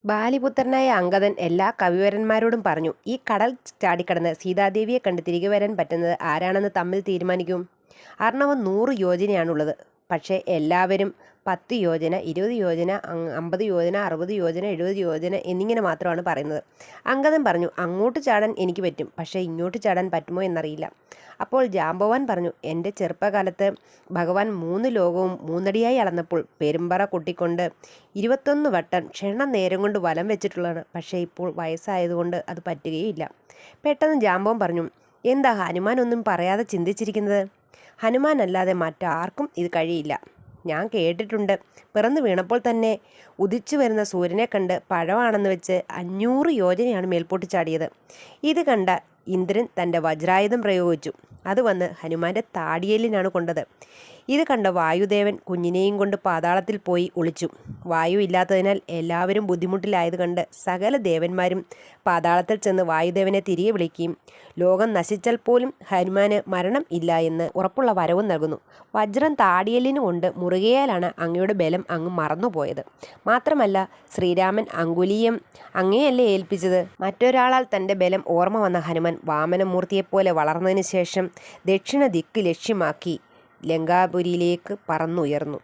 ബാലിപുത്രനായ അംഗദൻ എല്ലാ കവിവരന്മാരോടും പറഞ്ഞു, ഈ കടൽ ചാടിക്കടന്ന് സീതാദേവിയെ കണ്ട് തിരികെ വരാൻ പറ്റുന്നത് ആരാണെന്ന് തമ്മിൽ തീരുമാനിക്കും. അർണവം 100 യോജനയാണുള്ളത്. പക്ഷേ എല്ലാവരും 10 യോജന, 20 യോജന, 50 യോജന, 60 യോജന, 70 യോജന എന്നിങ്ങനെ മാത്രമാണ് പറയുന്നത്. അംഗദൻ പറഞ്ഞു, അങ്ങോട്ട് ചാടാൻ എനിക്ക് പറ്റും, പക്ഷേ ഇങ്ങോട്ട് ചാടാൻ പറ്റുമോ എന്നറിയില്ല. അപ്പോൾ ജാംബവാൻ പറഞ്ഞു, എൻ്റെ ചെറുപ്പകാലത്ത് ഭഗവാൻ 3 ലോകവും 3 അടിയായി അളന്നപ്പോൾ പെരുമ്പറ കൊട്ടിക്കൊണ്ട് 21 വട്ടം ക്ഷണനേരം കൊണ്ട് വലം വെച്ചിട്ടുള്ളതാണ്. പക്ഷേ ഇപ്പോൾ വയസ്സായതുകൊണ്ട് അത് പറ്റുകയില്ല. പെട്ടെന്ന് ജാംബവൻ പറഞ്ഞു, എന്താ ഹനുമാൻ ഒന്നും പറയാതെ ചിന്തിച്ചിരിക്കുന്നത്? ഹനുമാൻ അല്ലാതെ മറ്റാർക്കും ഇത് കഴിയില്ല. ഞാൻ കേട്ടിട്ടുണ്ട്, പിറന്നു വീണപ്പോൾ തന്നെ ഉദിച്ചു വരുന്ന സൂര്യനെ കണ്ട് പഴമാണെന്ന് വെച്ച് 500 യോജനയാണ് മേൽപോട്ട് ചാടിയത്. ഇത് കണ്ട ഇന്ദ്രൻ തൻ്റെ വജ്രായുധം പ്രയോഗിച്ചു. അത് വന്ന് ഹനുമാന്റെ താടിയേലിനാണ് കൊണ്ടത്. ഇത് കണ്ട വായുദേവൻ കുഞ്ഞിനെയും കൊണ്ട് പാതാളത്തിൽ പോയി ഒളിച്ചു. വായു ഇല്ലാത്തതിനാൽ എല്ലാവരും ബുദ്ധിമുട്ടിലായത് കണ്ട് സകല ദേവന്മാരും പാതാളത്തിൽ ചെന്ന് വായുദേവനെ തിരികെ വിളിക്കുകയും ലോകം നശിച്ചാൽ പോലും ഹനുമാന് മരണം ഇല്ല എന്ന് ഉറപ്പുള്ള വരവും നൽകുന്നു. വജ്രം താടിയലിന് കൊണ്ട് മുറുകയാലാണ് അങ്ങയുടെ ബലം അങ്ങ് മറന്നുപോയത്. മാത്രമല്ല, ശ്രീരാമൻ അങ്കുലീയം അങ്ങയെയല്ലേ ഏൽപ്പിച്ചത്? മറ്റൊരാളാൽ തൻ്റെ ബലം ഓർമ്മ വന്ന ഹനുമാൻ വാമനമൂർത്തിയെപ്പോലെ വളർന്നതിന് ശേഷം ദക്ഷിണ ദിക്ക് ലക്ഷ്യമാക്കി ലങ്കാപുരിയിലേക്ക് പറന്നുയർന്നു.